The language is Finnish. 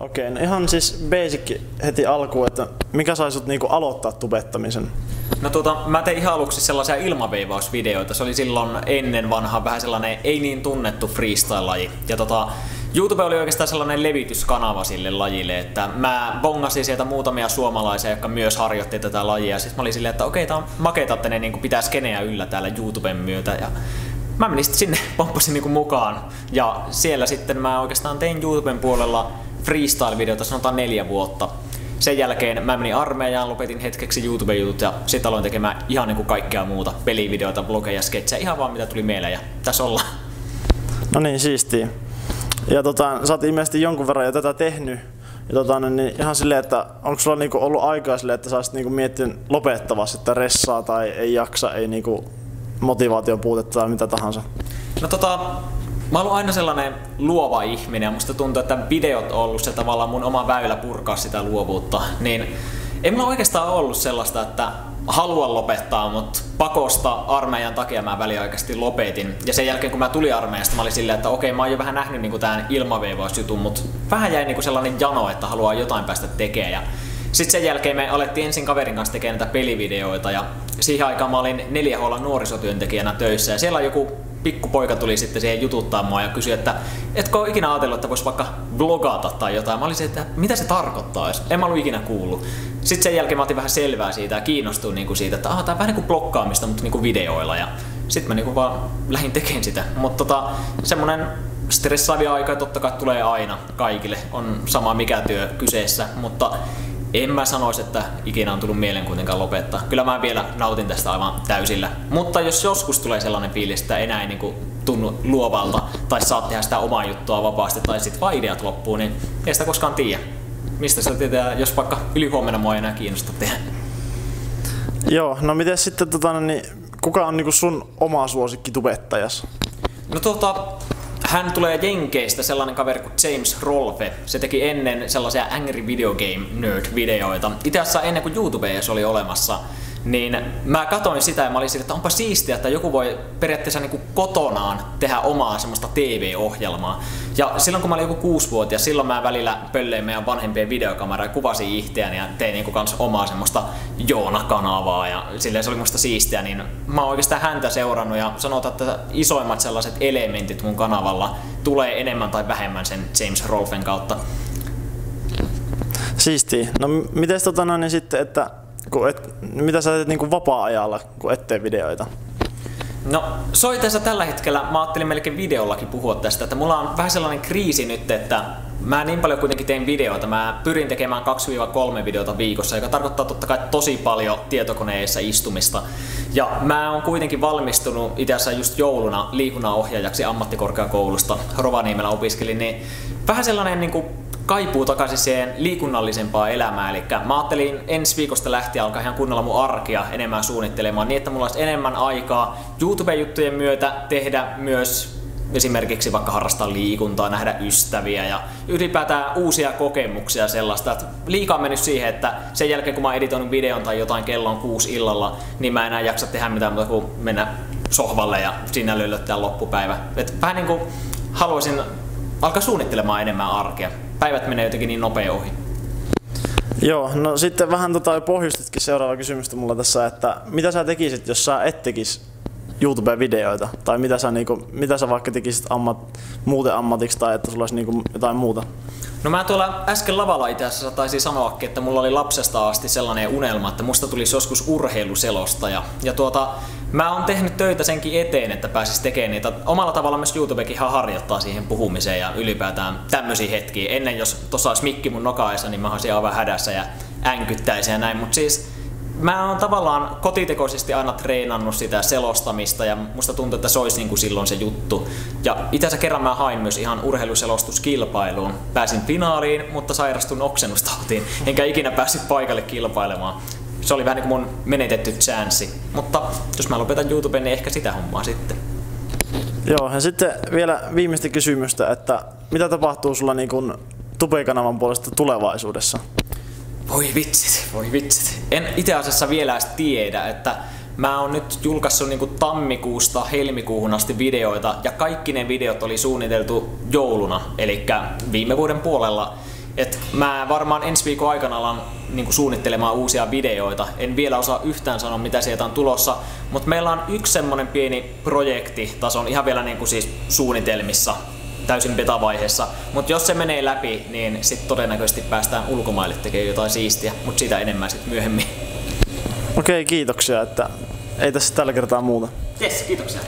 Okei, no ihan siis basic heti alkuun, että mikä sai sut niinku aloittaa tubettamisen? No mä tein ihan aluksi sellaisia ilmaveivausvideoita. Se oli silloin ennen vanhaa vähän sellainen ei niin tunnettu freestyle-laji. Ja YouTube oli oikeastaan sellainen levityskanava sille lajille, että mä bongasin sieltä muutamia suomalaisia, jotka myös harjoitti tätä lajia. Sitten mä olin silleen, että okei, tää on makeeta, että ne niinku pitää skeneä yllä täällä YouTuben myötä. Ja mä menin sitten sinne, pomppasin niinku mukaan. Ja siellä sitten mä oikeastaan tein YouTuben puolella freestyle-videota, sanotaan 4 vuotta. Sen jälkeen mä menin armeijaan, lopetin hetkeksi YouTube-jutut ja sitten aloin tekemään ihan niinku kaikkea muuta. Pelivideoita, vlogeja, sketsejä, ihan vaan mitä tuli mieleen ja tässä ollaan. No niin, siistiä. Ja sä oot ilmeisesti jonkun verran jo tätä tehnyt. Ja niin ihan silleen, että onko sulla niinku ollut aikaa silleen, että sä olisit niinku miettinyt lopettavasti, että ressaa tai ei jaksa, ei niinku motivaation puutetta tai mitä tahansa? No mä oon ollut aina sellainen luova ihminen ja musta tuntuu, että videot on ollut se tavallaan mun oma väylä purkaa sitä luovuutta. Niin ei mulla oikeastaan ollut sellaista, että haluan lopettaa, mutta pakosta armeijan takia mä väliaikaisesti lopetin. Ja sen jälkeen kun mä tulin armeijasta, mä olin silleen, että okei, mä oon jo vähän nähnyt niinku tän ilmaveivausjutun, mutta vähän jäi niinku sellainen jano, että haluaa jotain päästä tekemään. Ja sitten sen jälkeen me alettiin ensin kaverin kanssa tekemään näitä pelivideoita ja siihen aikaan mä olin 4H:lla nuorisotyöntekijänä töissä ja siellä joku pikkupoika tuli sitten siihen jututtaa mua ja kysyi, että etkö ole ikinä ajatellut, että vois vaikka vlogata tai jotain. Mä olin se, että mitä se tarkoittaa, en mä ollut ikinä kuullut. Sitten sen jälkeen mä otin vähän selvää siitä ja kiinnostuin niinku siitä, että tää on vähän niinku blokkaamista, mutta niinku videoilla. Ja sitten mä niinku vaan lähdin tekemään sitä. Mutta semmonen stressaavia aikaa totta kai tulee aina kaikille. On sama mikä työ kyseessä, mutta en mä sanoisi, että ikinä on tullut mieleen kuitenkaan lopettaa. Kyllä mä vielä nautin tästä aivan täysillä. Mutta jos joskus tulee sellainen fiilis, että enää ei niinku tunnu luovalta tai saat tehdä sitä omaa juttua vapaasti tai sit vaan ideat loppuu, niin ei sitä koskaan tiedä. Mistä sitä tietää, jos vaikka ylihuomenna mua ei enää kiinnosta tehdä. Joo, no miten sitten niin kuka on niinku sun oma suosikki tubettajas? No hän tulee Jenkeistä, sellainen kaveri kuin James Rolfe. Se teki ennen sellaisia Angry Video Game Nerd-videoita. Itse asiassa ennen kuin YouTube edes oli olemassa, niin mä katoin sitä ja mä olin sille, että onpa siistiä, että joku voi periaatteessa niin kuin kotonaan tehdä omaa semmoista TV-ohjelmaa. Ja silloin kun mä olin joku 6-vuotias, silloin mä välillä pöllein meidän vanhempien videokameraa ja kuvasin itseäni ja tein niin kuin kans omaa semmoista Joona-kanavaa ja silleen se oli musta siistiä, niin mä oon oikeastaan häntä seurannut ja sanotaan, että isoimmat sellaiset elementit mun kanavalla tulee enemmän tai vähemmän sen James Rolfen kautta. Siistiä. No mites niin sitten, että mitä sä teet niinku vapaa-ajalla, kun et tee videoita? No soiteessa tällä hetkellä mä ajattelin melkein videollakin puhua tästä, että mulla on vähän sellainen kriisi nyt, että mä niin paljon kuitenkin teen videoita. Mä pyrin tekemään 2-3 videota viikossa, joka tarkoittaa totta kai tosi paljon tietokoneessa istumista. Ja mä oon kuitenkin valmistunut itse asiassa just jouluna liikunnanohjaajaksi ammattikorkeakoulusta. Rovaniemellä opiskelin, niin vähän sellainen niinku kaipuu takaisin siihen liikunnallisempaan elämään. Eli mä ajattelin ensi viikosta lähtien alkaa ihan kunnolla mun arkea enemmän suunnittelemaan niin, että mulla olisi enemmän aikaa YouTube-juttujen myötä tehdä myös esimerkiksi vaikka harrastaa liikuntaa, nähdä ystäviä ja ylipäätään uusia kokemuksia sellaista. Että liikaa mennyt siihen, että sen jälkeen kun mä oon editoinut videon tai jotain kellon 6 illalla, niin mä enää jaksa tehdä mitään muuta kuin mennä sohvalle ja siinä löllöttää loppupäivä. Et vähän niin kuin haluaisin alkaa suunnittelemaan enemmän arkea. Päivät menee jotenkin niin nopea ohi. Joo, no sitten vähän pohjustitkin seuraava kysymystä mulla tässä, että mitä sä tekisit, jos sä et tekis YouTube-videoita? Tai mitä sä vaikka tekisit muuten ammatiksi tai että sulla olisi jotain muuta? No mä tuolla äsken lavalla itse asiassa taisin sanoakin, että mulla oli lapsesta asti sellainen unelma, että musta tulisi joskus urheiluselostaja. Ja mä oon tehnyt töitä senkin eteen, että pääsis tekemään niitä. Omalla tavalla myös YouTubekin ihan harjoittaa siihen puhumiseen ja ylipäätään tämmöisiä hetkiä. Ennen jos tossa olisi mikki mun nokaessa, niin mä olisin aivan hädässä ja änkyttäisin ja näin. Mut siis mä oon tavallaan kotitekoisesti aina treenannut sitä selostamista ja musta tuntuu, että se olisi niin kuin silloin se juttu. Ja itse asiassa kerran mä hain myös ihan urheiluselostuskilpailuun. Pääsin finaaliin, mutta sairastun oksennustautiin, enkä ikinä päässyt paikalle kilpailemaan. Se oli vähän niin kuin mun menetetty chanssi. Mutta jos mä lopetan YouTuben, niin ehkä sitä hommaa sitten. Joo, ja sitten vielä viimeistä kysymystä, että mitä tapahtuu sulla niin kuin Tube-kanavan puolesta tulevaisuudessa? Voi vitsit. En itse asiassa vielä edes tiedä, että mä oon nyt julkaissut niinku tammikuusta helmikuuhun asti videoita ja kaikki ne videot oli suunniteltu jouluna, eli viime vuoden puolella. Et mä varmaan ensi viikon aikana alan niinku suunnittelemaan uusia videoita. En vielä osaa yhtään sanoa, mitä sieltä on tulossa, mutta meillä on yksi semmonen pieni projekti, taso on ihan vielä niinku siis suunnitelmissa, täysin beta-vaiheessa. Mutta jos se menee läpi, niin sitten todennäköisesti päästään ulkomaille tekemään jotain siistiä, mutta siitä enemmän sitten myöhemmin. Okei, kiitoksia, että ei tässä tällä kertaa muuta. Jes, kiitoksia.